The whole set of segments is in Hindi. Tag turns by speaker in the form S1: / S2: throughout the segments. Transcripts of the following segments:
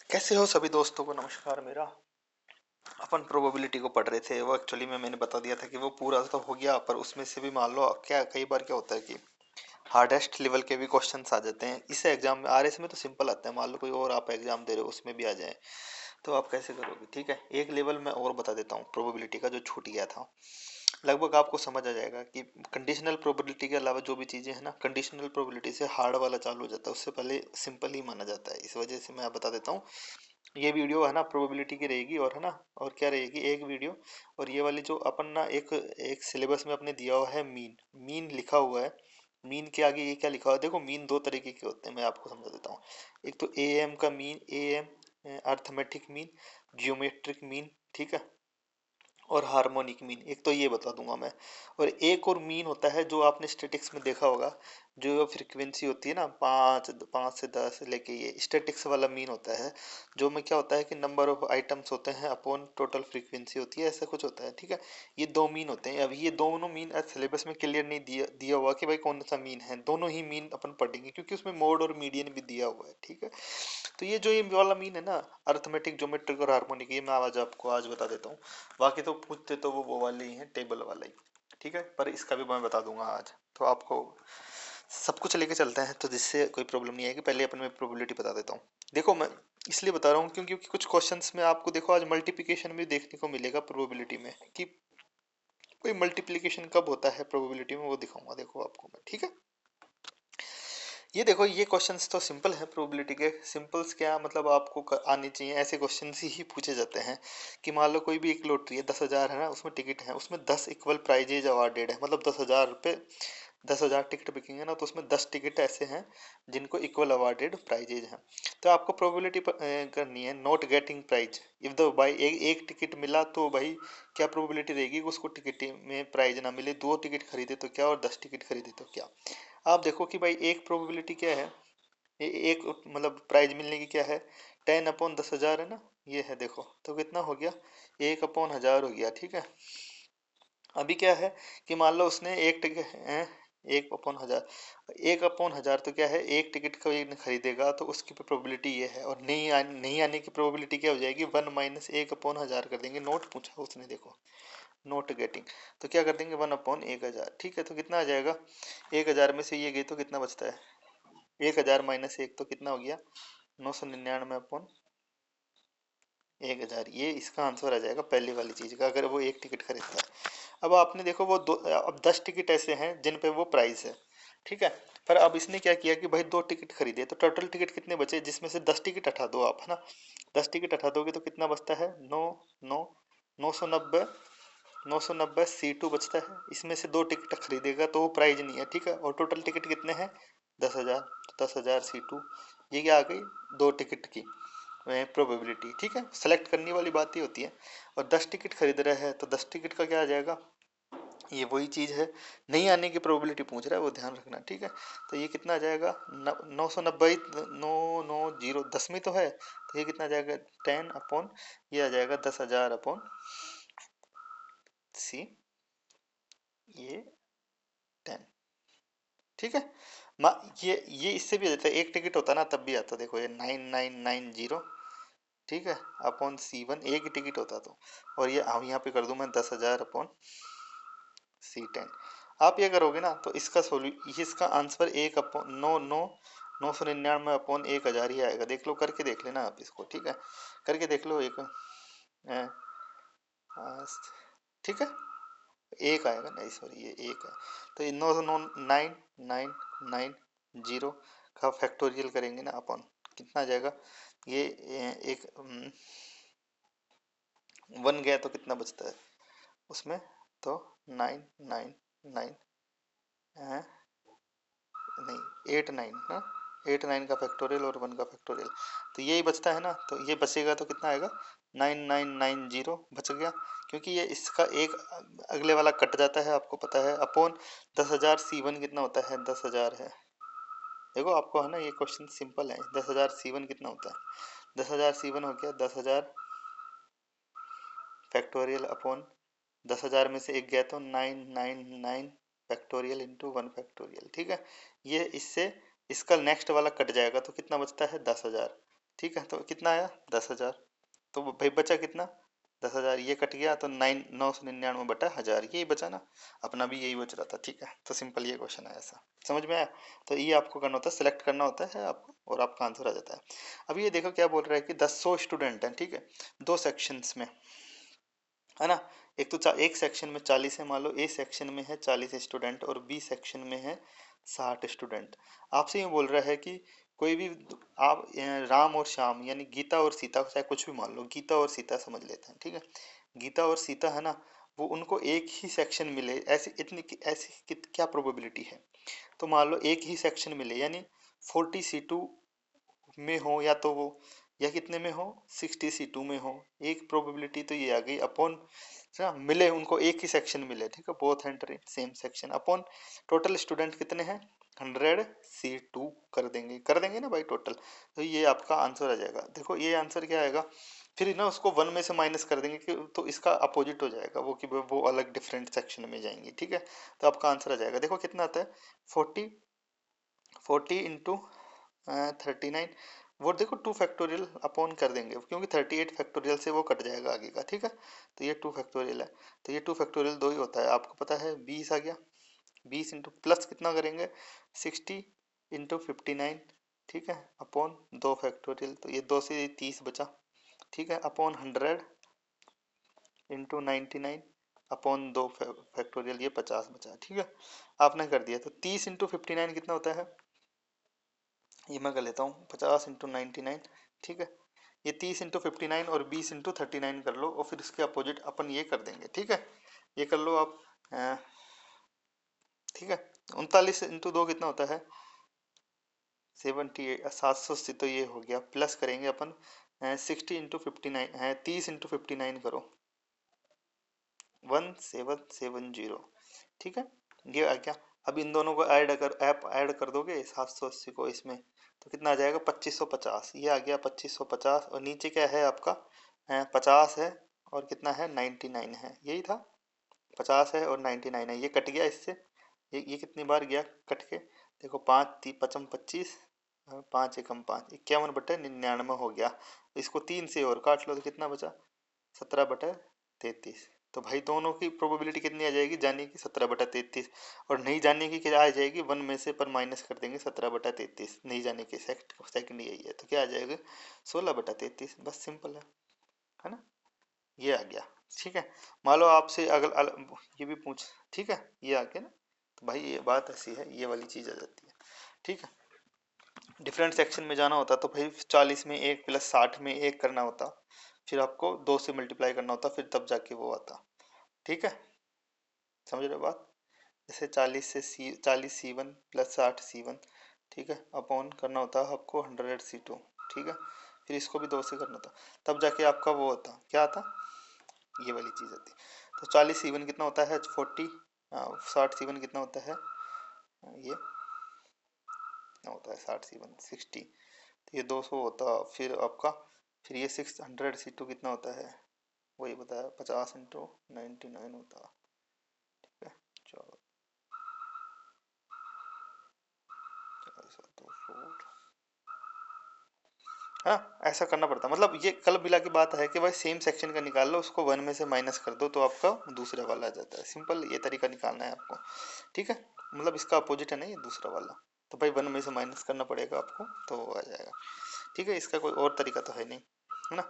S1: कैसे हो सभी दोस्तों को नमस्कार। मेरा अपन प्रोबेबिलिटी को पढ़ रहे थे, वो एक्चुअली में मैंने बता दिया था कि वो पूरा तो हो गया, पर उसमें से भी मान लो क्या कई बार क्या होता है कि हार्डेस्ट लेवल के भी क्वेश्चंस आ जाते हैं। इस एग्जाम में आरएस में तो सिंपल आता है, मान लो कोई और आप एग्जाम दे रहे हो उसमें भी आ जाए तो आप कैसे करोगे। ठीक है, एक लेवल में और बता देता हूँ प्रोबेबिलिटी का जो छूट गया था। लगभग आपको समझ आ जाएगा कि कंडीशनल प्रोबेबिलिटी के अलावा जो भी चीज़ें हैं ना, कंडीशनल प्रोबेबिलिटी से हार्ड वाला चालू हो जाता है, उससे पहले सिंपल ही माना जाता है। इस वजह से मैं बता देता हूँ। ये वीडियो है ना प्रोबेबिलिटी की रहेगी, और है ना, और क्या रहेगी एक वीडियो, और ये वाली जो अपन ना एक एक सिलेबस में अपने दिया हुआ है मीन, मीन लिखा हुआ है। मीन के आगे ये क्या लिखा हुआ है देखो, मीन दो तरीके के होते हैं, मैं आपको समझा देता हूँ। एक तो ए एम का mean, A M arithmetic mean, geometric mean, ठीक है, और हार्मोनिक मीन, एक तो ये बता दूंगा मैं। और एक और मीन होता है जो आपने स्टैटिक्स में देखा होगा, जो फ्रीक्वेंसी होती है ना, 5 से 10 लेके, ये स्टैटिक्स वाला मीन होता है। जो में क्या होता है कि नंबर ऑफ आइटम्स होते हैं अपॉन टोटल फ्रीक्वेंसी होती है, ऐसा कुछ होता है। ठीक है, ये दो मीन होते हैं। अभी ये दोनों मीन सिलेबस में क्लियर नहीं दिया दिया हुआ कि भाई कौन सा मीन है, दोनों ही मीन अपन पढ़ेंगे क्योंकि उसमें मोड और मीडियन भी दिया हुआ है। ठीक है, तो ये जो ये वाला मीन है ना, अर्थमेटिक, ज्योमेट्रिक और हार्मोनिक, ये मैं आज आपको आज बता देता हूँ। बाकी तो पूछते तो वो वाले ही हैं, टेबल वाले ही। ठीक है, पर इसका भी मैं बता दूंगा आज, तो आपको सब कुछ लेके चलते हैं तो जिससे कोई प्रॉब्लम नहीं आएगी। पहले अपन मैं प्रोबेबिलिटी बता देता हूँ। देखो मैं इसलिए बता रहा हूँ क्योंकि कुछ क्वेश्चंस में आपको देखो आज मल्टीप्लिकेशन में देखने को मिलेगा प्रोबेबिलिटी में, कि कोई मल्टीप्लिकेशन कब होता है प्रोबेबिलिटी में, वो दिखाऊंगा देखो आपको मैं। ठीक है, ये देखो ये क्वेश्चंस तो सिंपल है प्रोबेबिलिटी के। सिंपल्स क्या मतलब आपको आनी चाहिए, ऐसे क्वेश्चंस ही पूछे जाते हैं कि मान लो कोई भी एक लॉटरी है, 10,000 है ना, उसमें टिकट है, उसमें 10 इक्वल प्राइजेज अवार्डेड है, मतलब 10,000 रुपये, 10,000 टिकट बिकेंगे ना, तो उसमें 10 टिकट ऐसे हैं जिनको इक्वल अवार्डेड प्राइजेज हैं। तो आपको प्रोबेबिलिटी करनी है not getting prize. If the भाई एक टिकट मिला तो भाई क्या प्रोबेबिलिटी रहेगी कि उसको टिकट में प्राइज ना मिले, दो टिकट खरीदे तो क्या, और 10 टिकट खरीदे तो क्या। आप देखो कि भाई एक प्रोबेबिलिटी क्या है, एक मतलब प्राइज मिलने की क्या है, 10/10,000 है ना, ये है देखो, तो कितना हो गया, 1/1000 हो गया। ठीक है, अभी क्या है कि मान लो उसने एक टिकट 1/1000, 1/1000 तो क्या है, एक टिकट का ये खरीदेगा तो उसकी प्रोबेबिलिटी ये है, और नहीं आने की प्रोबेबिलिटी क्या हो जाएगी, 1 - 1/1000 कर देंगे। नोट पूछा उसने देखो, नोट गेटिंग, तो क्या कर देंगे 1/1000। ठीक है, तो कितना आ जाएगा, 1,000 में से ये गए तो कितना बचता है, 1,000 - 1 तो कितना हो गया, 999/1000। ये इसका आंसर आ जाएगा पहली वाली चीज का, अगर वो एक टिकट खरीदता है। अब आपने देखो वो दो, अब 10 टिकट ऐसे हैं जिन पे वो प्राइस है। ठीक है, पर अब इसने क्या किया कि भाई दो टिकट खरीदे, तो टोटल टिकट कितने बचे, जिसमें से 10 टिकट हटा दो आप, है ना, 10 टिकट हटा दोगे तो कितना बचता है, नौ, नौ, 990, 990 C2 बचता है। इसमें से दो टिकट खरीदेगा तो वो प्राइज नहीं है। ठीक है, और टोटल टिकट कितने हैं, 10,000, तो 10,000 C2, ये क्या आ गई, दो टिकट की प्रोबेबिलिटी। ठीक है, सेलेक्ट करने वाली बात ही होती है। और 10 टिकट खरीद रहे हैं तो 10 टिकट का क्या आ जाएगा, ये वही चीज़ है, नहीं आने की प्रोबेबिलिटी पूछ रहा है, वो ध्यान रखना। ठीक है, तो ये कितना आ जाएगा, 990, 990, 10 में तो है, तो ये कितना आ जाएगा, 10 ये आ जाएगा 10,000/C, ये 10। ठीक है, ये इससे भी आ जाता है, एक टिकट होता ना तब भी आता, देखो ये 9990, ठीक है, अपॉन C1, एक ही टिकट होता तो। और ये हम यहाँ पे कर दूं मैं 10,000/C10। आप ये करोगे ना तो इसका इसका आंसर 999/1000 ही आएगा। देख लो, करके देख लेना आप इसको। ठीक है, करके देख लो एक, आ, ठीक है, एक आएगा नहीं, सॉरी ये एक है। तो ये 99990 का फैक्टोरियल करेंगे ना अपन, कितना आ जाएगा, ये एक 1 गया तो कितना बचता है उसमें, तो 999, नहीं 89 ना, 89 का फैक्टोरियल और 1 का फैक्टोरियल, तो यही बचता है ना, तो ये बचेगा तो कितना आएगा, 9990 बच गया। क्योंकि ये इसका एक अगले वाला कट जाता है, आपको पता है, अपॉन 10,000 C1 कितना होता है, 10,000 है। देखो आपको है ना, ये क्वेश्चन सिंपल है। 10,000 C1 कितना होता है, 10,000 C1 हो गया 10,000 फैक्टोरियल अपॉन 10,000 में से एक गया तो 999 फैक्टोरियल इंटू 1 फैक्टोरियल। ठीक है, ये इससे इसका नेक्स्ट वाला कट जाएगा तो कितना बचता है, 10,000। ठीक है, तो कितना आया 10,000। तो भाई बचा कितना 10,000, ये कट गया तो 999/1000 यही बचा ना, अपना भी यही बच रहा था। ठीक है, तो सिंपल ये क्वेश्चन है ऐसा, समझ में आया। तो ये आपको करना होता है, सिलेक्ट करना होता है आपको और आपका आंसर आ जाता है। अब ये देखो क्या बोल रहा है कि 100 स्टूडेंट हैं, ठीक है, दो सेक्शंस में, है ना। एक तो एक सेक्शन में 40 है, मान लो ए सेक्शन में है 40 स्टूडेंट और बी सेक्शन में है 60 स्टूडेंट। आपसे ये बोल रहा है कि कोई भी आप राम और श्याम यानी गीता और सीता, चाहे कुछ भी मान लो, गीता और सीता समझ लेते हैं, ठीक है। गीता और सीता है ना, वो उनको एक ही सेक्शन मिले, ऐसी इतनी ऐसी क्या प्रोबेबिलिटी है। तो मान लो एक ही सेक्शन मिले यानी 40 C2 में हो, या तो वो या कितने में हो 60 C2 में हो, एक प्रोबेबिलिटी तो ये आ गई अपॉन मिले उनको एक ही सेक्शन मिले, ठीक है, both enter in same section upon total student कितने हैं 100 C2 कर देंगे ना भाई टोटल। तो ये आपका आंसर आ जाएगा। देखो ये आंसर क्या आएगा, फिर ना उसको 1 में से माइनस कर देंगे कि तो इसका अपोजिट हो जाएगा वो, कि वो अलग डिफरेंट सेक्शन में जाएंगी, ठीक है। तो आपका आंसर आ जाएगा, देखो कितना आता है 40 इंटू 39, वो देखो 2 फैक्टोरियल अपॉन कर देंगे क्योंकि 38 फैक्टोरियल से वो कट जाएगा आगे का, ठीक है। तो ये 2 फैक्टोरियल है, तो ये 2 फैक्टोरियल 2 ही होता है, आपको पता है 20 आ गया। 20 इंटू प्लस कितना करेंगे 60 इंटू 59, ठीक है, अपॉन 2 फैक्टोरियल, तो ये 2 से 30 बचा, ठीक है, अपॉन 100 इंटू 99 अपॉन 2 फैक्टोरियल, ये 50 बचा, ठीक है। आपने कर दिया, तो 30 इंटू 59 कितना होता है, ये मैं कर लेता हूँ 50 इंटू 99, ठीक है। ये 30 इंटू 59 और 20 इंटू 39 कर लो और फिर इसके अपोजिट अपन ये कर देंगे, ठीक है। ये कर लो आप, ठीक है। 39 इंटू 2 कितना होता है 78, 780, तो ये हो गया, प्लस करेंगे अपन 60 इंटू 59 है, 30 इंटू 59 करो 1770, ठीक है। ये आ गया। अब इन दोनों को ऐड कर दोगे 780 को इसमें, तो कितना आ जाएगा 2550, ये आ गया 2550, और नीचे क्या है आपका 50 है और कितना है 99 है, यही था, 50 है और 99 है, ये कट गया इससे, ये कितनी बार गया कट के, देखो 5 × 5 = 25, 5 × 5 = 51/99 हो गया। इसको 3 से और काट लो तो कितना बचा 17/33। तो भाई दोनों की प्रोबेबिलिटी कितनी आ जाएगी जाने की 17/33, और नहीं जाने की क्या आ जाएगी 1 में से पर माइनस कर देंगे 17/33, नहीं जाने की सेकंड यही है, तो क्या आ जाएगा 16/33, बस सिंपल है ना। ये आ गया, ठीक है। मान लो आपसे अगर ये भी पूछ, ठीक है, ये आ गया ना, तो भाई ये बात ऐसी है, ये वाली चीज आ जाती है, ठीक है। डिफरेंट सेक्शन में जाना होता तो भाई 40 में 1 प्लस 60 में 1 करना होता, फिर आपको 2 से मल्टीप्लाई करना होता, फिर तब जाके वो आता, ठीक है, समझ रहे हो बात। जैसे 40 C1 प्लस 60 C1, ठीक है, अपॉन करना होता है आपको 100 C2, ठीक है, फिर इसको भी 2 से करना था, तब जाके आपका वो होता, क्या आता, ये वाली चीज़ आती। तो 40 C1 कितना होता है 40, 60 C1 कितना होता है, ये कितना होता है 60 C1 60, तो ये 200 होता, फिर आपका फिर ये 600 C2 कितना होता है, वही बताया 50 × 99 होता, ठीक है। चलो 200, हाँ ऐसा करना पड़ता, मतलब ये कल मिला की बात है कि भाई सेम सेक्शन का निकाल लो, उसको 1 में से माइनस कर दो तो आपका दूसरा वाला आ जाता है, सिंपल ये तरीका निकालना है आपको, ठीक है। मतलब इसका अपोजिट है ना ये दूसरा वाला, तो भाई 1 में से माइनस करना पड़ेगा आपको, तो वो आ जाएगा, ठीक है। इसका कोई और तरीका तो है नहीं, है ना।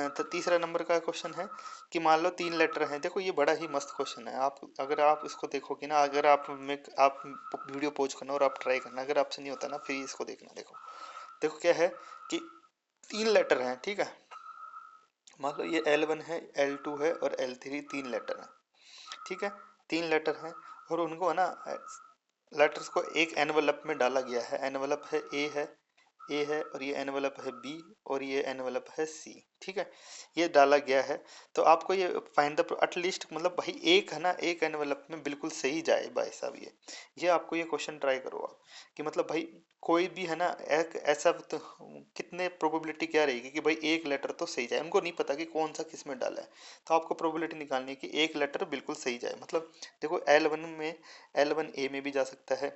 S1: तो तीसरा नंबर का क्वेश्चन है कि मान लो 3 लेटर हैं, देखो ये बड़ा ही मस्त क्वेश्चन है, आप अगर आप इसको देखोगे ना, अगर आप वीडियो पॉज करना और आप ट्राई करना, अगर आपसे नहीं होता ना फिर इसको देखना। देखो देखो क्या है कि 3 लेटर हैं, ठीक है, मान लो ये L1 है, L2 है और L3, 3 लेटर हैं, ठीक है। 3 लेटर हैं और उनको है ना लेटर्स को एक एनवलप में डाला गया है, एनवलप है ए है और ये एनवलप है बी और ये एनवलप है सी, ठीक है, ये डाला गया है। तो आपको ये फाइंड द एटलीस्ट, मतलब भाई एक है ना एक एनवलप में बिल्कुल सही जाए भाई साहब, ये आपको ये क्वेश्चन ट्राई करो आप, कि मतलब भाई कोई भी है ना एक ऐसा तो, कितने प्रोबेबिलिटी क्या रहेगी कि भाई एक लेटर तो सही जाए, उनको नहीं पता कि कौन सा किस में डाला है, तो आपको प्रोबेबिलिटी निकालनी है कि एक लेटर बिल्कुल सही जाए। मतलब देखो L1 में L1 A में भी जा सकता है,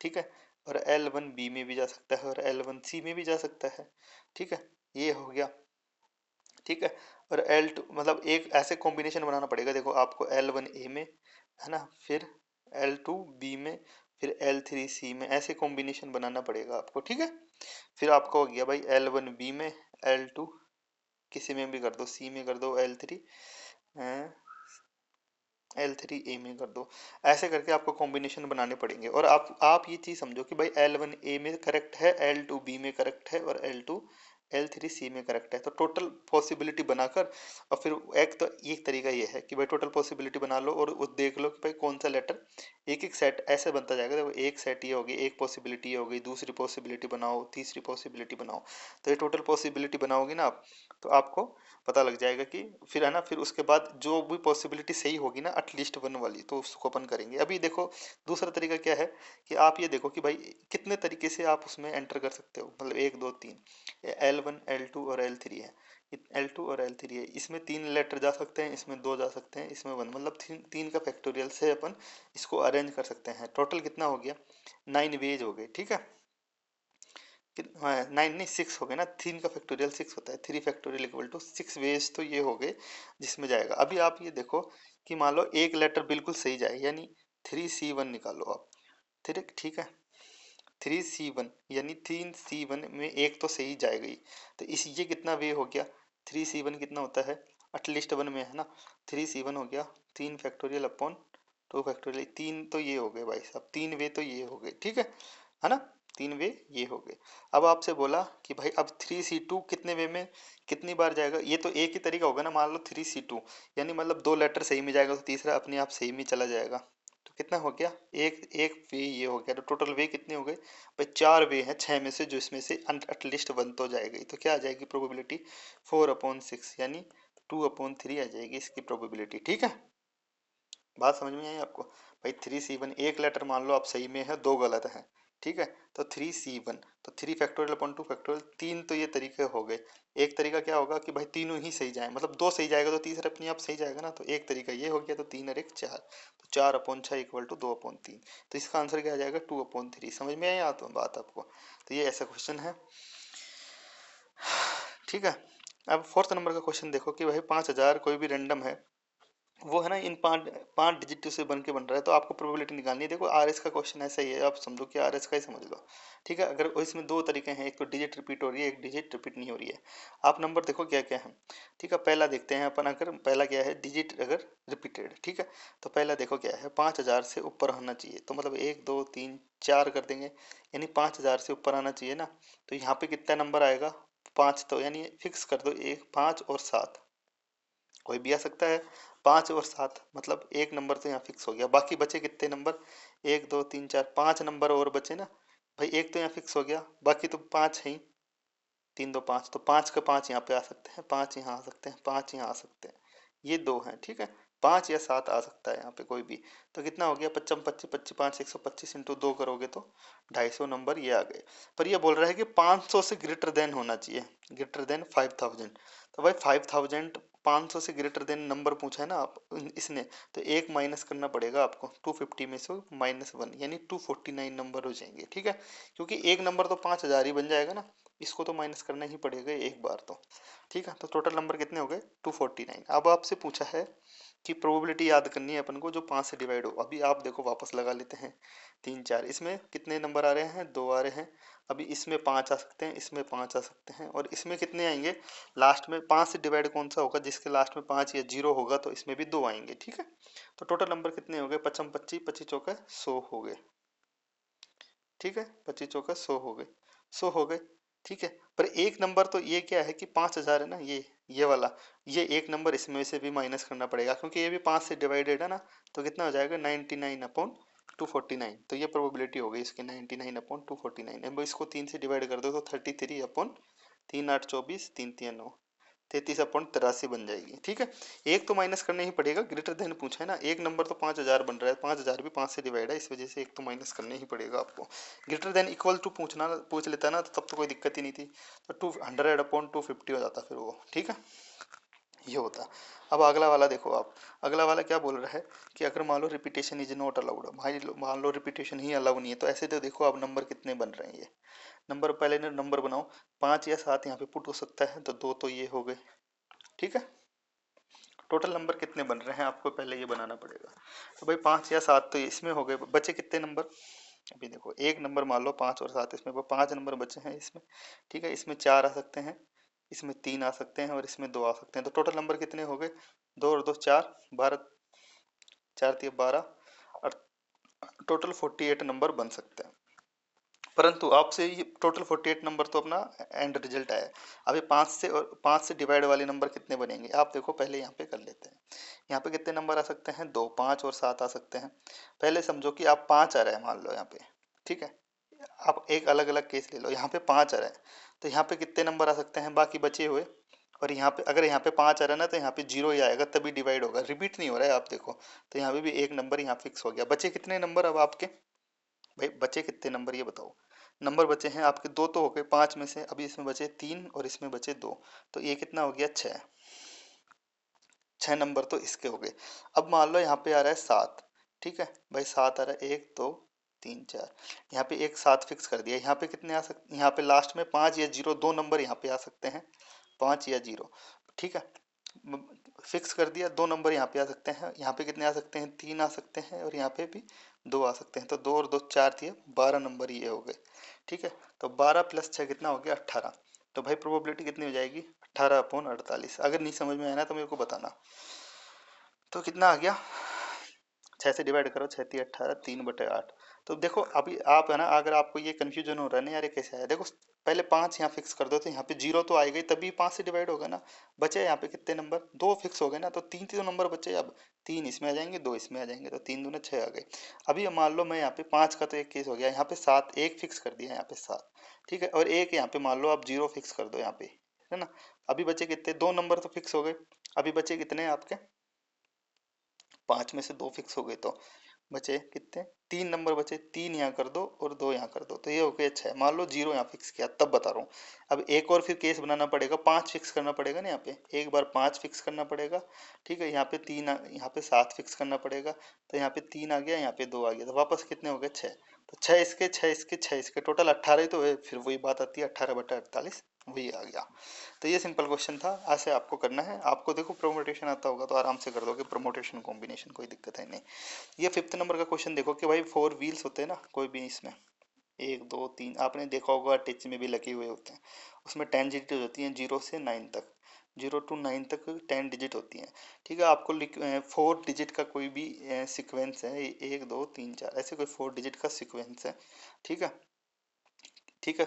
S1: ठीक है, और L1B में भी जा सकता है और L1C में भी जा सकता है। ठीक है, ये हो गया। ठीक है, और L2 मतलब एक ऐसे कॉम्बिनेशन बनाना पड़ेगा, देखो आपको L1A में है ना, फिर L2B में, फिर L3C में, ऐसे कॉम्बिनेशन बनाना पड़ेगा आपको। ठीक है, फिर आपको हो गया भाई L1B में, L2 किसी में भी कर दो, C में कर दो, L3 L3A में कर दो। ऐसे करके आपको कॉम्बिनेशन बनाने पड़ेंगे। और आप ये चीज़ समझो कि भाई L1A में करेक्ट है, L2B में करेक्ट है और L2 L3C में करेक्ट है। तो टोटल पॉसिबिलिटी बनाकर और फिर एक तरीका ये है कि भाई टोटल पॉसिबिलिटी बना लो और वो देख लो कि भाई कौन सा लेटर, एक एक सेट ऐसे बनता जाएगा। देखो एक सेट ये होगी, एक पॉसिबिलिटी ये होगी, दूसरी पॉसिबिलिटी बनाओ, तीसरी पॉसिबिलिटी बनाओ। तो ये टोटल पॉसिबिलिटी बनाओगे ना आप, तो आपको पता लग जाएगा कि फिर है ना, फिर उसके बाद जो भी पॉसिबिलिटी सही होगी ना एटलीस्ट वन वाली, तो उसको अपन करेंगे। अभी देखो दूसरा तरीका क्या है कि आप ये देखो कि भाई कितने तरीके से आप उसमें एंटर कर सकते हो, मतलब एक दो तीन, L1 L2 और L3 है, L2 और L3 है, इसमें तीन लेटर जा सकते हैं, इसमें दो जा सकते हैं, इसमें वन, मतलब तीन का फैक्टोरियल से अपन इसको अरेंज कर सकते हैं। टोटल कितना हो गया, 9 वेज हो गए। ठीक है, हाँ 9 नहीं 6 हो गए ना, 3 का फैक्टोरियल 6 होता है, 3 फैक्टोरियल इक्वल टू 6 वेज, तो ये हो गए जिसमें जाएगा। अभी आप ये देखो कि मान लो एक लेटर बिल्कुल सही जाए, यानी 3C1 निकालो आप। ठीक है, 3C1 यानी 3C1 में एक तो सही जाएगा ही, तो इस ये कितना वे हो गया, 3C1 कितना होता है एटलीस्ट वन में, है ना, 3C1 हो गया 3 फैक्टोरियल अपॉन 2 फैक्टोरियल, तीन तो ये हो गए भाई साहब, तीन वे तो ये हो गए। ठीक है ना, तीन वे ये हो गए। अब आपसे बोला कि भाई अब 3C2 कितने वे में कितनी बार जाएगा, ये तो एक ही तरीका होगा ना, मान लो 3C2 यानी मतलब दो लेटर सही में जाएगा तो तीसरा अपने आप सही में चला जाएगा। तो कितना हो गया, एक एक वे ये हो गया, तो टोटल वे कितने हो गए भाई, चार वे हैं छह में से, जो इसमें से एटलीस्ट वन तो जाएगा ही। तो क्या आ जाएगी प्रोबेबिलिटी, 4/6 यानी 2/3 आ जाएगी इसकी प्रोबेबिलिटी। ठीक है, बात समझ में आई आपको। भाई 3C1 एक लेटर मान लो आप सही में है, दो गलत है। ठीक है, तो 3C1 तो 3 फैक्टोरियल अपॉन 2 फैक्टोरियल, तीन तो ये तरीके हो गए। एक तरीका क्या होगा कि भाई तीनों ही सही जाए, मतलब दो सही जाएगा तो तीसरा अपने आप सही जाएगा ना, तो एक तरीका ये हो गया, तो 3 और 1 4, तो 4/6 इक्वल टू 2/3। तो इसका आंसर क्या आ जाएगा, 2/3। समझ में आई तो बात आपको। तो ये ऐसा क्वेश्चन है। ठीक है, अब फोर्थ नंबर का क्वेश्चन देखो कि भाई 5,000 कोई भी रैंडम है, वो है ना इन पांच पांच डिजिट से बन के बन रहा है, तो आपको प्रोबेबिलिटी निकालनी है। देखो आरएस का क्वेश्चन ऐसा ही है, आप समझो कि आरएस का ही समझ लो। ठीक है, अगर इसमें दो तरीके हैं, एक तो डिजिट रिपीट हो रही है, एक डिजिट रिपीट नहीं हो रही है। आप नंबर देखो क्या क्या है। ठीक है, पहला देखते हैं अपन, अगर पहला क्या है डिजिट अगर रिपीटेड। ठीक है, तो पहला देखो क्या है, 5,000 से ऊपर होना चाहिए, तो मतलब 1 2 3 4 कर देंगे, यानी 5,000 से ऊपर आना चाहिए ना। तो यहाँ पे कितना नंबर आएगा, 5, तो यानी फिक्स कर दो, 1 5 और 7 कोई भी आ सकता है। 5 और 7 मतलब एक नंबर तो यहाँ फिक्स हो गया, बाकी बचे कितने नंबर, 1 2 3 4, 5 नंबर और बचे ना। भाई एक तो यहाँ फिक्स हो गया, बाकी तो 5 है ही, 3 2 5, तो 5 का 5 यहाँ पे आ सकते हैं, 5 यहाँ आ सकते हैं, 5 यहाँ आ सकते हैं, ये दो हैं। ठीक है, 5 या 7 आ सकता है यहाँ पे कोई भी। तो कितना हो गया, 25 25 25 5 125 इंटू 2 करोगे तो 250 नंबर ये आ गए। पर ये बोल रहा है कि 500 से ग्रेटर देन होना चाहिए, ग्रेटर देन 5,000। तो भाई 5,000 500 से ग्रेटर देन नंबर पूछा है ना आप इसने, तो एक माइनस करना पड़ेगा आपको, 250 में से -1 यानी 249 नंबर हो जाएंगे। ठीक है, क्योंकि एक नंबर तो 5,000 ही बन जाएगा ना, इसको तो माइनस करना ही पड़ेगा एक बार तो। ठीक है, तो टोटल नंबर कितने हो गए, 249। अब आपसे पूछा है कि प्रोबेबिलिटी याद करनी है अपन को जो 5 से डिवाइड हो। अभी आप देखो वापस लगा लेते हैं, 3 4, इसमें कितने नंबर आ रहे हैं, दो आ रहे हैं। अभी इसमें 5 आ सकते हैं, इसमें 5 आ सकते हैं, और इसमें कितने आएंगे, लास्ट में 5 से डिवाइड कौन सा होगा, जिसके लास्ट में 5 या 0 होगा, तो इसमें भी 2 आएंगे। ठीक है, तो टोटल नंबर कितने हो गए, 55 25 25 चौका 100 हो गए। ठीक है, 25 चौका 100 हो गए, 100 हो गए। ठीक है, पर एक नंबर तो ये क्या है कि 5,000 है ना, ये वाला, ये एक नंबर इसमें से भी माइनस करना पड़ेगा, क्योंकि ये भी 5 से डिवाइडेड है ना। तो कितना हो जाएगा, 99/249। तो ये प्रोबेबिलिटी हो गई इसकी, 99/249। अब इसको 3 से डिवाइड कर दो तो 33/3 8 24 3 3 9, 33/83 बन जाएगी। ठीक है, एक तो माइनस करना ही पड़ेगा, ग्रेटर देन पूछा है ना, एक नंबर तो 5,000 बन रहा है, 5,000 भी 5 से डिवाइड है, इस वजह से एक तो माइनस करना ही पड़ेगा आपको। ग्रेटर देन इक्वल टू पूछ लेता ना, तो तब तो कोई दिक्कत ही नहीं थी, तो 200/250 हो जाता फिर वो। ठीक है, ये होता। अब अगला वाला देखो आप, अगला वाला क्या बोल रहा है कि अगर मान लो रिपीटेशन इज नॉट अलाउड, भाई मान लो रिपीटेशन ही अलाउ नहीं है, तो ऐसे तो देखो अब नंबर कितने बन रहे हैं ये। नंबर पहले ने नंबर बनाओ, 5 या 7 यहाँ पे पुट हो सकता है, तो 2 तो ये हो गए, ठीक है। टोटल नंबर कितने बन रहे हैं आपको पहले ये बनाना पड़ेगा। तो भाई 5 या 7 तो इसमें हो गए, बचे कितने नंबर, अभी देखो एक नंबर मान लो 5 और 7, इसमें वो 5 नंबर बचे हैं इसमें, ठीक है। इसमें 4 आ सकते हैं, इसमें 3 आ सकते हैं और इसमें 2 आ सकते हैं। तो टोटल नंबर कितने हो गए, 2 और 2 4, 12, 4 × 3 = 12, और टोटल 48 नंबर बन सकते हैं। परंतु आपसे ये टोटल 48 नंबर तो अपना एंड रिजल्ट आया। अभी 5 से डिवाइड वाले नंबर कितने बनेंगे आप देखो, पहले यहाँ पे कर लेते हैं। यहाँ पे कितने नंबर आ सकते हैं, 2, 5 और 7 आ सकते हैं। पहले समझो कि आप 5 आ रहे हैं मान लो यहाँ पे, ठीक है। आप एक अलग अलग केस ले लो, यहाँ पे 5 आ रहे हैं, तो यहाँ पे कितने नंबर आ सकते हैं बाकी बचे हुए। और यहाँ पे अगर यहाँ पे 5 आ रहा है ना, तो यहाँ पे 0 ही आएगा तभी डिवाइड होगा, रिपीट नहीं हो रहा है आप देखो। तो यहाँ पे भी एक नंबर यहाँ फिक्स हो गया। बचे कितने नंबर अब आपके, भाई बचे कितने नंबर ये बताओ। नंबर बचे हैं आपके 2 तो हो गए 5 में से, अभी इसमें बचे 3 और इसमें बचे 2, तो ये कितना हो गया, 6। 6 नंबर तो इसके हो गए। अब मान लो यहाँ पे आ रहा है 7, ठीक है भाई 7 आ रहा है, 1 2 3 4, यहाँ पे एक 7 फिक्स कर दिया। यहाँ पे कितने आ सकते, यहाँ पे लास्ट में 5 या 0 दो नंबर यहाँ पे आ सकते हैं, 5 या 0, ठीक है। फिक्स कर दिया, 2 नंबर यहाँ पे आ सकते हैं, यहाँ पे कितने आ सकते हैं, 3 आ सकते हैं और यहाँ पे भी 2 आ सकते हैं। तो 2 और 2 4 दिए, 12 नंबर ये हो गए, ठीक है। तो 12 + 6 कितना हो गया, 18। तो भाई प्रोबेबिलिटी कितनी हो जाएगी, 18/48। अगर नहीं समझ में आया ना तो मेरे को बताना। तो कितना आ गया, 6 से डिवाइड करो, 6×3 = 18, 3/8। तो देखो अभी आप है ना, अगर आपको ये कन्फ्यूजन हो रहा है ना यार ये कैसे आया, देखो पहले 5 यहाँ फिक्स कर दो, तो यहाँ पे 0 तो आएगा ही, तभी 5 से डिवाइड होगा ना। बचे यहाँ पे कितने नंबर, 2 फिक्स हो गए ना, तो 3 नंबर बचे। अब 3 इसमें आ जाएंगे, 2 इसमें आ जाएंगे, तो 3×2 = 6 आ गए। अभी मान लो मैं यहाँ पे 5 का तो एक केस हो गया, यहाँ पे 7 एक फिक्स कर दिया, यहाँ पे 7, ठीक है। और एक यहाँ पे मान लो आप 0 फिक्स कर दो यहाँ पे, है ना। अभी बचे कितने, 2 नंबर तो फिक्स हो गए। अभी बचे कितने आपके, 5 में से 2 फिक्स हो गए, तो बचे कितने, 3 नंबर बचे। 3 यहाँ कर दो और 2 यहाँ कर दो, तो ये हो गया 6। मान लो 0 यहाँ फिक्स किया, तब बता रहा हूँ। अब एक और फिर केस बनाना पड़ेगा, 5 फिक्स करना पड़ेगा ना यहाँ पे, एक बार 5 फिक्स करना पड़ेगा, ठीक है। यहाँ पे 3 यहाँ पे 7 फिक्स करना पड़ेगा, तो यहाँ पे 3 आ गया, यहाँ पे 2 आ गया, तो वापस कितने हो गए, 6। तो 6 इसके, 6 इसके, 6 इसके, टोटल 18 ही तो है। फिर वही बात आती है, 18/48 वही आ गया। तो ये सिंपल क्वेश्चन था, ऐसे आपको करना है। आपको देखो प्रोमोटेशन आता होगा तो आराम से कर दोगे, प्रोमोटेशन कॉम्बिनेशन कोई दिक्कत है नहीं। ये 5th नंबर का क्वेश्चन देखो कि भाई 4 व्हील्स होते हैं ना कोई भी, इसमें 1 2 3, आपने देखा होगा टिच में भी लगे हुए होते हैं। उसमें 10 डिजिट होती हैं, 0 से 9 तक, 0 to 9 तक 10 डिजिट होती हैं, ठीक है। आपको 4 डिजिट का कोई भी सीक्वेंस है, 1 2 3 4, ऐसे कोई 4 डिजिट का सीक्वेंस है, ठीक है, ठीक है।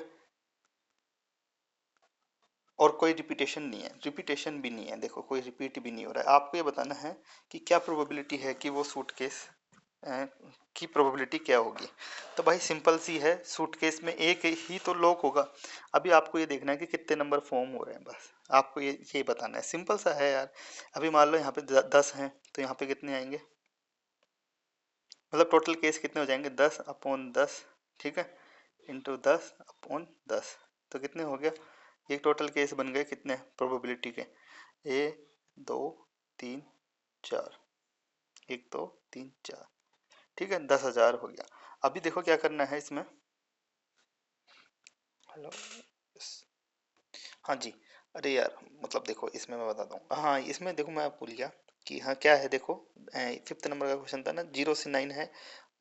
S1: और कोई रिपीटेशन नहीं है, रिपीटेशन भी नहीं है, देखो कोई रिपीट भी नहीं हो रहा है। आपको ये बताना है कि क्या प्रोबेबिलिटी है कि वो सूटकेस की प्रोबेबिलिटी क्या होगी। तो भाई सिंपल सी है, सूटकेस में एक ही तो लॉक होगा। अभी आपको ये देखना है कि कितने नंबर फॉर्म हो रहे हैं, बस आपको ये बताना है, सिंपल सा है यार। अभी मान लो यहाँ पे 10 हैं, तो यहाँ पे कितने आएंगे, मतलब टोटल केस कितने हो जाएंगे, 10/10, ठीक है, × 10/10, तो कितने हो गया, ये टोटल केस बन गए कितने प्रोबेबिलिटी के, 1 2 3 4, 1 2 3 4, ठीक है, 10,000 हो गया। अभी देखो क्या करना है इसमें, हेलो, हाँ जी। अरे यार मतलब देखो इसमें मैं बताता हूँ, हाँ इसमें देखो मैं भूल गया कि हाँ क्या है, देखो 5th नंबर का क्वेश्चन था ना, 0 से 9 है।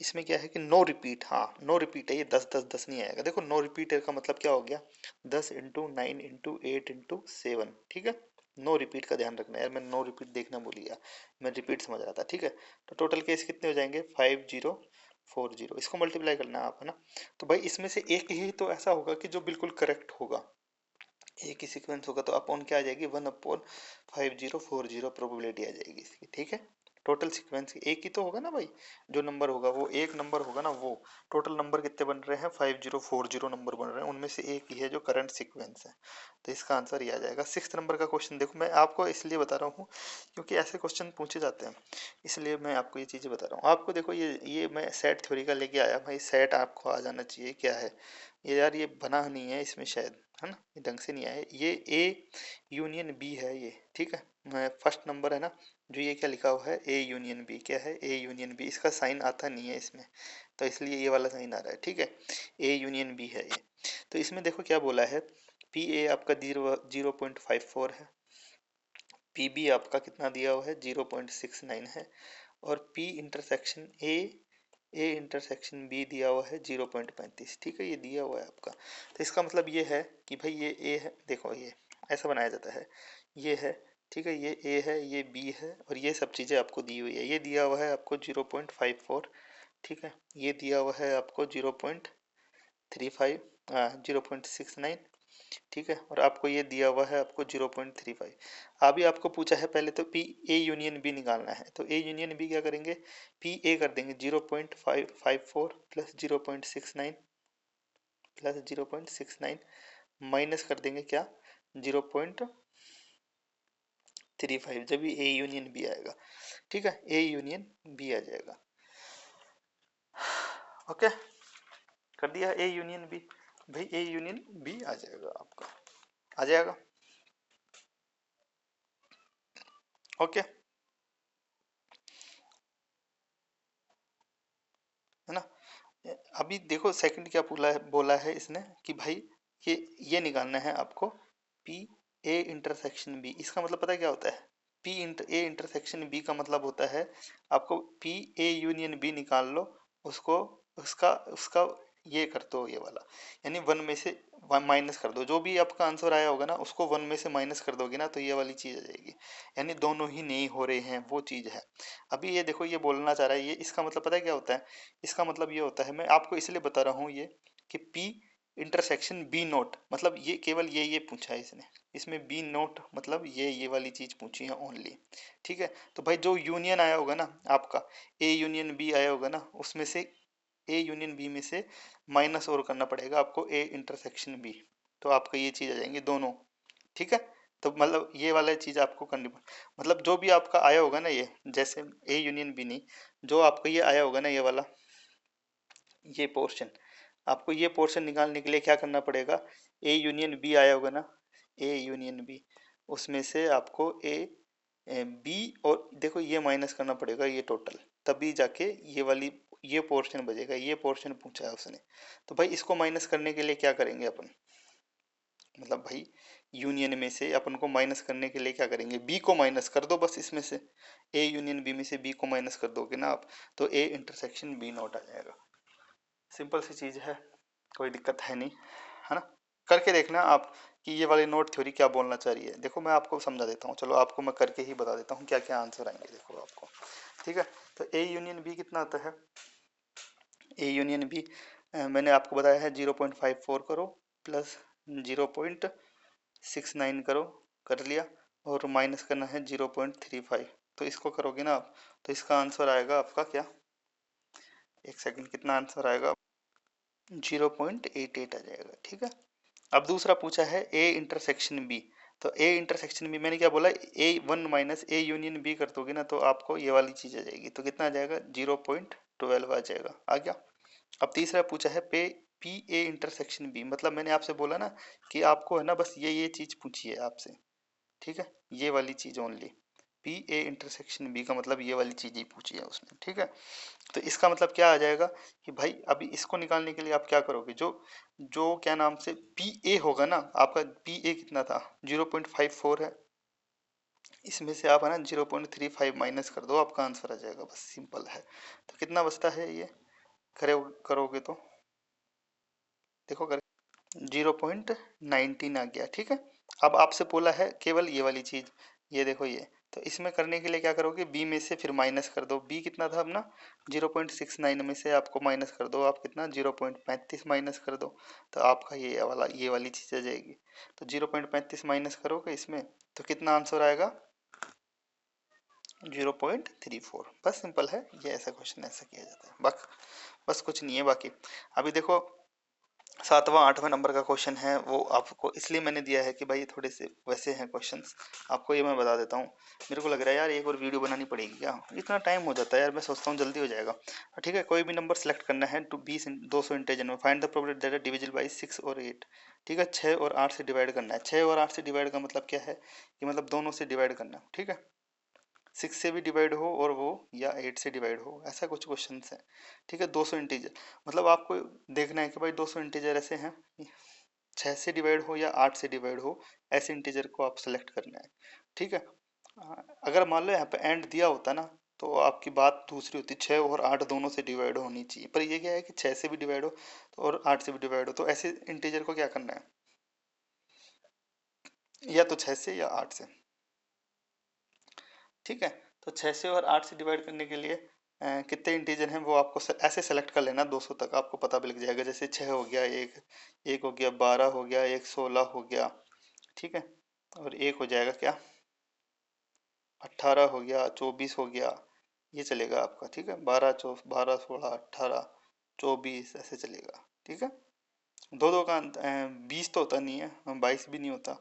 S1: इसमें क्या है कि नो रिपीट, हाँ नो रिपीट है, ये 10 10 10 नहीं आएगा। देखो नो रिपीट का मतलब क्या हो गया, 10 × 9 × 8 × 7, ठीक है। नो रिपीट का ध्यान रखना यार, मैं नो रिपीट देखना भूल गया, मैं रिपीट समझ रहा था, ठीक है। तो टोटल केस कितने हो जाएंगे, 5040, इसको मल्टीप्लाई करना है आप, है ना। तो भाई इसमें से एक ही तो ऐसा होगा कि जो बिल्कुल करेक्ट होगा, एक ही सीक्वेंस होगा, तो अपॉन क्या आ जाएगी, 1/5040 प्रोबेबिलिटी आ जाएगी इसकी, ठीक है। टोटल सीक्वेंस की एक ही तो होगा ना भाई, जो नंबर होगा वो एक नंबर होगा ना, वो टोटल नंबर कितने बन रहे हैं, 5040 नंबर बन रहे हैं, उनमें से एक ही है जो करंट सीक्वेंस है। तो इसका आंसर ये आ जाएगा। 6th नंबर का क्वेश्चन देखो, मैं आपको इसलिए बता रहा हूँ क्योंकि ऐसे क्वेश्चन पूछे जाते हैं, इसलिए मैं आपको ये चीज़ें बता रहा हूँ। आपको देखो ये मैं सेट थ्योरी का लेके आया भाई, सेट आपको आ जाना चाहिए क्या है ये यार, ये बना नहीं है इसमें शायद, है ना, ये ढंग से नहीं आया, ये ए यूनियन बी है ये, ठीक है, फर्स्ट नंबर है ना, जो ये क्या लिखा हुआ है ए यूनियन बी, क्या है ए यूनियन बी, इसका साइन आता नहीं है इसमें, तो इसलिए ये वाला साइन आ रहा है, ठीक है, ए यूनियन बी है ये। तो इसमें देखो क्या बोला है, पी ए आपका 0.54 है, पी बी आपका कितना दिया हुआ है 0.69 है, और P intersection A intersection B दिया हुआ है 0.35, ठीक है, ये दिया हुआ है आपका। तो इसका मतलब ये है कि भाई ये ए है, देखो ये ऐसा बनाया जाता है, ये है, ठीक है, ये ए है, ये बी है, और ये सब चीज़ें आपको दी हुई है, ये दिया हुआ है आपको 0.54, ठीक है, ये दिया हुआ है आपको 0.35, 0.69, ठीक है, और आपको ये दिया हुआ है आपको 0.35। अभी आपको पूछा है पहले तो पी ए यूनियन बी निकालना है, तो ए यूनियन बी क्या करेंगे, पी ए कर देंगे 0.554 प्लस 0.69 प्लस 0.69 माइनस कर देंगे क्या 0.35, जब भी ए यूनियन बी आएगा, ठीक है, ए यूनियन बी आ जाएगा, ओके, कर दिया ए यूनियन बी, भाई ए यूनियन बी आ जाएगा आपका, आ जाएगा, ओके, है ना। अभी देखो सेकंड क्या बोला है इसने कि भाई ये निकालना है आपको पी ए इंटरसेक्शन बी, इसका मतलब पता है क्या होता है, पी ए इंटरसेक्शन बी का मतलब होता है आपको पी ए यूनियन बी निकाल लो, उसको उसका उसका ये कर दो ये वाला, यानी वन में से माइनस कर दो, जो भी आपका आंसर आया होगा ना उसको वन में से माइनस कर दोगे ना, तो ये वाली चीज़ आ जाएगी, यानी दोनों ही नहीं हो रहे हैं वो चीज़ है। अभी ये देखो ये बोलना चाह रहा है, ये इसका मतलब पता है क्या होता है, इसका मतलब ये होता है, मैं आपको इसलिए बता रहा हूँ ये कि P इंटरसेक्शन बी नोट, मतलब ये केवल ये पूछा है इसने, इसमें बी नोट मतलब ये वाली चीज़ पूछी है ओनली, ठीक है। तो भाई जो यूनियन आया होगा ना आपका, ए यूनियन बी आया होगा ना, उसमें से ए यूनियन बी में से माइनस और करना पड़ेगा आपको ए इंटरसेक्शन बी, तो आपका ये चीज़ आ जाएंगे दोनों, ठीक है। तो मतलब ये वाला चीज़ आपको करनी मतलब जो भी आपका आया होगा ना ये, जैसे ए यूनियन बी नहीं, जो आपका ये आया होगा ना ये वाला, ये पोर्शन, आपको ये पोर्शन निकालने के लिए क्या करना पड़ेगा, ए यूनियन बी आया होगा ना, ए यूनियन बी, उसमें से आपको ए बी और देखो ये माइनस करना पड़ेगा ये टोटल, तभी जाके ये वाली ये पोर्शन बचेगा, ये पोर्शन पूछा है उसने। तो भाई इसको माइनस करने के लिए क्या करेंगे अपन, मतलब भाई यूनियन में से अपन को माइनस करने के लिए क्या करेंगे, बी को माइनस कर दो बस, इसमें से ए यूनियन बी में से बी को माइनस कर दोगे ना आप, तो ए इंटरसेक्शन बी नॉट आ जाएगा, सिंपल सी चीज़ है, कोई दिक्कत है नहीं, है ना। करके देखना आप कि ये वाली नोट थ्योरी क्या बोलना चाह रही है, देखो मैं आपको समझा देता हूँ, चलो आपको मैं करके ही बता देता हूँ क्या क्या आंसर आएंगे, देखो आपको, ठीक है। तो ए यूनियन बी कितना आता है, ए यूनियन बी मैंने आपको बताया है 0.54 करो प्लस 0.69 करो, कर लिया, और माइनस करना है 0.35, तो इसको करोगे ना आप, तो इसका आंसर आएगा आपका क्या, एक सेकंड, कितना आंसर आएगा 0.88 आ जाएगा, ठीक है। अब दूसरा पूछा है ए इंटरसेक्शन बी, तो ए इंटरसेक्शन बी मैंने क्या बोला, A one minus A union B कर दोगे ना, तो आपको ये वाली चीज़ आ जाएगी, तो कितना आ जाएगा 0.12 आ जाएगा, आ गया। अब तीसरा पूछा है पे पी ए इंटरसेक्शन बी, मतलब मैंने आपसे बोला ना कि आपको है ना बस ये चीज़ पूछी है आपसे, ठीक है, ये वाली चीज़ only, P A intersection B का मतलब ये वाली चीज़ ही पूछी है उसने, ठीक है। तो इसका मतलब क्या आ जाएगा कि भाई अभी इसको निकालने के लिए आप क्या करोगे, जो जो क्या नाम से पी ए होगा ना आपका, पी ए कितना था 0.54 है, इसमें से आप है ना 0.35 माइनस कर दो, आपका आंसर आ जाएगा, बस सिंपल है। तो कितना बचता है ये, करोगे तो देखो कर 0.19 आ गया, ठीक है। अब आपसे बोला है केवल ये वाली चीज़, ये देखो ये, तो इसमें करने के लिए क्या करोगे, बी में से फिर माइनस कर दो, बी कितना था अपना 0.69 में से आपको माइनस कर दो आप कितना 0.35 माइनस कर दो, तो आपका ये वाली चीज़ आ जाएगी, तो 0.35 माइनस करोगे इसमें, तो कितना आंसर आएगा 0.34, बस सिंपल है ये, ऐसा क्वेश्चन ऐसा किया जाता है, बस कुछ नहीं है बाकी। अभी देखो सातवां आठवां नंबर का क्वेश्चन है, वो आपको इसलिए मैंने दिया है कि भाई थोड़े से वैसे हैं क्वेश्चंस, आपको ये मैं बता देता हूँ। मेरे को लग रहा है यार एक और वीडियो बनानी पड़ेगी क्या, इतना टाइम हो जाता है यार, मैं सोचता हूँ जल्दी हो जाएगा। ठीक है, कोई भी नंबर सेलेक्ट करना है टू 200 इंटीजर में, find the probability that divisible by 6 और 8। ठीक है, 6 और 8 से डिवाइड करना है। 6 और 8 से डिवाइड का मतलब क्या है कि मतलब दोनों से डिवाइड करना है। ठीक है, 6 से भी डिवाइड हो और वो या 8 से डिवाइड हो, ऐसा कुछ क्वेश्चन है। ठीक है, 200 इंटीजर मतलब आपको देखना है कि भाई 200 इंटीजर ऐसे हैं, 6 से डिवाइड हो या 8 से डिवाइड हो, ऐसे इंटीजर को आप सेलेक्ट करना है। ठीक है, अगर मान लो यहाँ पे एंड दिया होता ना तो आपकी बात दूसरी होती, 6 और 8 दोनों से डिवाइड होनी चाहिए, पर ये क्या है कि 6 से भी डिवाइड हो तो और 8 से भी डिवाइड हो, तो ऐसे इंटीजर को क्या करना है, या तो 6 से या 8 से। ठीक है, तो 6 से और 8 से डिवाइड करने के लिए कितने इंटीजर हैं वो आपको ऐसे सेलेक्ट कर लेना, 200 तक आपको पता भी लग जाएगा। जैसे 6 हो गया, एक हो गया, 12 हो गया, एक 16 हो गया। ठीक है, और एक हो जाएगा क्या, 18 हो गया, 24 हो गया, ये चलेगा आपका। ठीक है, 12 16 18 24 ऐसे चलेगा। ठीक है, दो दो का 20 तो होता नहीं है, 22 भी नहीं होता,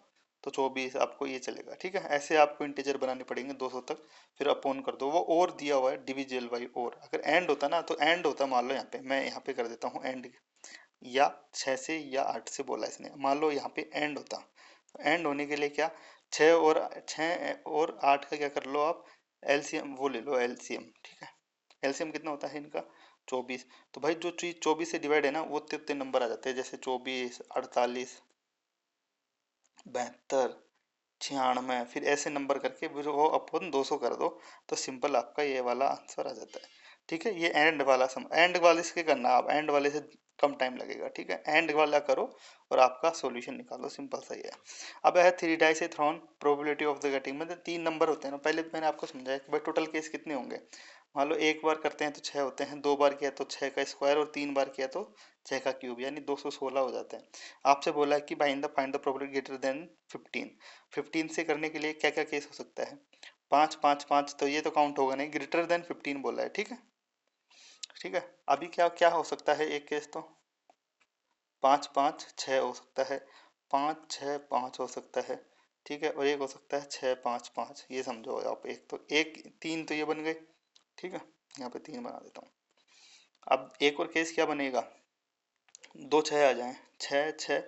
S1: तो 24 आपको ये चलेगा। ठीक है, ऐसे आपको इंटीजर बनाने पड़ेंगे 200 तक, फिर अपोन कर दो। वो और दिया हुआ है डिविजिबल बाई और, अगर एंड होता ना तो एंड होता, मान लो यहाँ पे मैं यहाँ पे कर देता हूँ एंड, या 6 से या 8 से बोला इसने, मान लो यहाँ पे एंड होता, एंड होने के लिए क्या, 6 और 8 का क्या कर लो आप, एलसीएम वो ले लो एलसीएम। ठीक है, एलसीएम कितना होता है इनका, 24। तो भाई जो चीज 24 से डिवाइड है ना वो उतने उतने नंबर आ जाते हैं, जैसे 24 48 72 96, फिर ऐसे नंबर करके फिर वो अपन 200 कर दो, तो सिंपल आपका ये वाला आंसर आ जाता है। ठीक है, ये एंड वाला एंड वाले से करना, आप एंड वाले से कम टाइम लगेगा। ठीक है, एंड वाला करो और आपका सॉल्यूशन निकालो, सिंपल सा ही है। अब है three dice a thrown, probability of the getting, मतलब 3 नंबर होते हैं ना, पहले मैंने आपको समझाया कि भाई टोटल केस कितने होंगे। मान लो एक बार करते हैं तो 6 होते हैं, 2 बार किया तो 6 का स्क्वायर, और 3 बार किया तो 6 का क्यूब, यानी 216 हो जाते हैं। आपसे बोला है कि find the probability greater than 15। 15 से करने के लिए क्या क्या केस हो सकता है, 5 5 5, तो ये तो काउंट होगा नहीं, ग्रेटर देन 15 बोला है। ठीक है, ठीक है, अभी क्या क्या हो सकता है, एक केस तो 5 5 6 हो सकता है, 5 6 5 हो सकता है। ठीक है, और एक हो सकता है 6 5 5, ये समझो आप, एक तो एक 3 तो ये बन गए। ठीक है, यहाँ पे 3 बना देता हूँ। अब एक और केस क्या बनेगा, 2 6 आ जाए, 6 6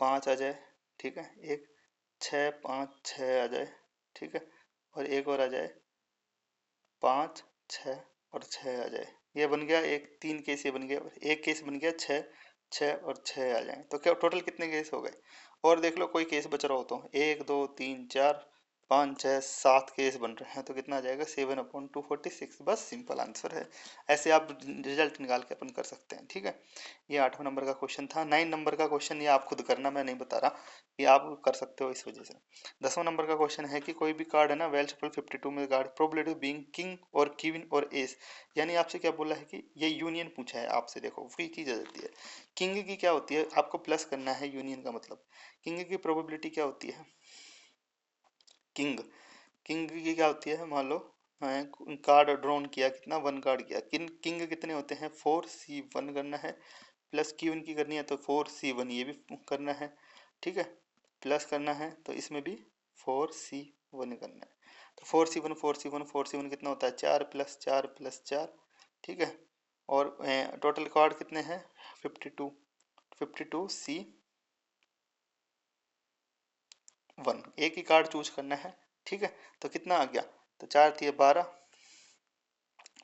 S1: 5 आ जाए। ठीक है, एक 6 5 6 आ जाए। ठीक है, और एक और आ जाए 5 6 और 6 आ जाए, ये बन गया एक, 3 केस ये बन गया, और एक केस बन गया 6 6 और 6 आ जाए, तो क्या टोटल कितने केस हो गए। और देख लो कोई केस बच रहा हो तो 1 2 3 4 5 6 7 केस बन रहे हैं, तो कितना आ जाएगा, 7/246, बस सिंपल आंसर है। ऐसे आप रिजल्ट निकाल के अपन कर सकते हैं। ठीक है, ये 8वां नंबर का क्वेश्चन था। 9 नंबर का क्वेश्चन ये आप खुद करना, मैं नहीं बता रहा, ये आप कर सकते हो इस वजह से। 10वां नंबर का क्वेश्चन है कि कोई भी कार्ड है ना, वेल शफल 52 में कार्ड, प्रोबेबिलिटी बीइंग किंग और क्वीन और एस, यानी आपसे क्या बोला है कि ये यूनियन पूछा है आपसे, देखो फ्री चीज आ जाती है। किंग की क्या होती है, आपको प्लस करना है, यूनियन का मतलब, किंग की प्रोबेबिलिटी क्या होती है, किंग किंग की क्या होती है, मान लो कार्ड ड्रॉन किया, कितना 1 कार्ड किया, किंग कितने होते हैं, 4C1 करना है, प्लस क्यून की करनी है तो 4C1 ये भी करना है। ठीक है, प्लस करना है तो इसमें भी 4C1 करना है, तो 4C1 4C1 4C1 कितना होता है, 4 + 4 + 4। ठीक है, और टोटल कार्ड कितने हैं, 52, 52C1, एक ही कार्ड चूज करना है। ठीक है, तो कितना आ गया, तो 4 × 3 = 12,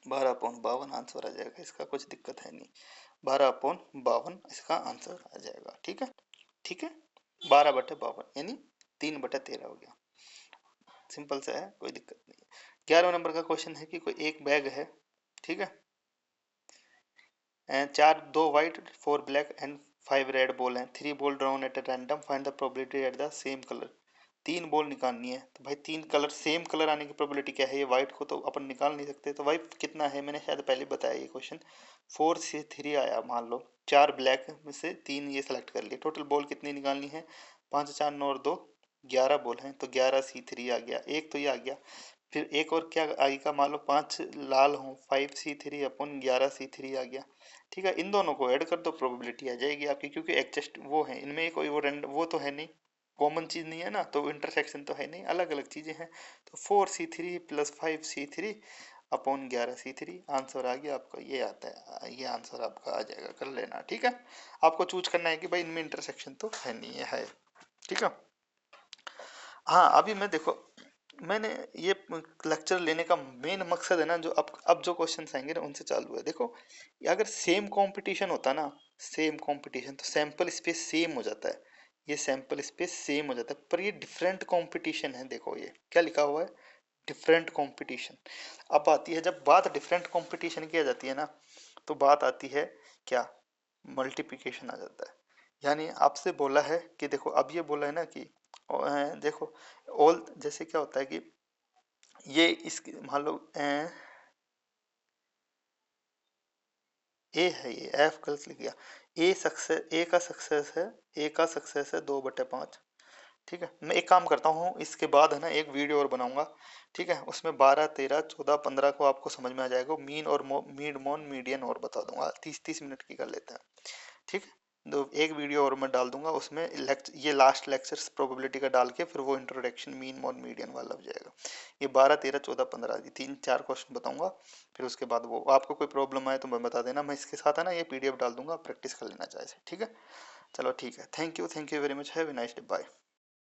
S1: 12/52 आंसर आ जाएगा, इसका कुछ दिक्कत है नहीं, 12/52 इसका आंसर आ जाएगा। ठीक है, ठीक है, 12/52 यानी 3/13 हो गया, सिंपल सा है, कोई दिक्कत नहीं है। 11वां नंबर का क्वेश्चन है कि कोई एक बैग है। ठीक है, 2 white 4 black and 5 red ball हैं, 3 ball drawn at random, find the probability at the same colour. 3 ball निकालनी है, तो भाई 3 कलर सेम कलर आने की प्रोबेबिलिटी क्या है, ये वाइट को तो अपन निकाल नहीं सकते, तो भाई कितना है, मैंने शायद पहले बताया ये क्वेश्चन, 4 से 3 आया, मान लो 4 ब्लैक में से 3 ये सेलेक्ट कर लिए, टोटल बॉल कितनी निकालनी है, 5 4 9 और 2 11 बॉल हैं, तो 11C3 आ गया, एक तो ये आ गया। फिर एक और क्या आएगा, मान लो 5 लाल हों, 5C3 अपन 11C3 आ गया, ठीक है, इन दोनों को ऐड कर दो, प्रोबेबिलिटी आ जाएगी आपकी, क्योंकि एडजस्ट वो है इनमें, कोई वो तो है नहीं, कॉमन चीज नहीं है ना, तो इंटरसेक्शन तो है नहीं, अलग अलग चीजें हैं। तो 4c3 plus 5c3 upon 11c3 answer आ गया आपका, ये आता है, ये आंसर आपका आ जाएगा, कर लेना। ठीक है, आपको चूज करना है कि भाई इनमें इंटरसेक्शन तो है नहीं है। ठीक है, हाँ अभी मैं देखो, मैंने ये लेक्चर लेने का मेन मकसद है ना, जो अब जो क्वेश्चन आएंगे ना उनसे चालू है। देखो, अगर सेम कंपटीशन होता ना, सेम कंपटीशन, तो सैंपल स्पेस सेम हो जाता है, ये सैंपल स्पेस सेम हो जाता है, पर ये डिफरेंट कंपटीशन है। देखो ये क्या लिखा हुआ है, डिफरेंट कंपटीशन। अब आती है, जब बात डिफरेंट कंपटीशन की आ जाती है ना, तो बात आती है क्या, मल्टीप्लिकेशन आ जाता है। यानी आपसे बोला है कि देखो, अब ये बोला है ना कि देखो ऑल, जैसे क्या होता है कि ये इसकी मान लो ए है, ये एफ गलत लिख गया, ए सक्सेस, ए का सक्सेस है, ए का सक्सेस है 2/5। ठीक है, मैं एक काम करता हूँ, इसके बाद है ना एक वीडियो और बनाऊंगा। ठीक है, उसमें 12 13 14 15 को आपको समझ में आ जाएगा, मीन और मीड मोन मीडियन और बता दूंगा, 30 मिनट की कर लेते हैं। ठीक है, तो एक वीडियो और मैं डाल दूंगा, उसमें ये लास्ट लेक्चर्स प्रोबेबिलिटी का डाल के फिर वो इंट्रोडक्शन मीन मोड मीडियन वाला हो जाएगा। ये 12 13 14 15 ये 3 4 क्वेश्चन बताऊंगा, फिर उसके बाद वो आपको कोई प्रॉब्लम आए तो मैं बता देना, मैं इसके साथ है ना ये पीडीएफ डाल दूंगा, प्रैक्टिस कर लेना चाहिए। ठीक है, चलो ठीक है, thank you very much, have a nice day, bye.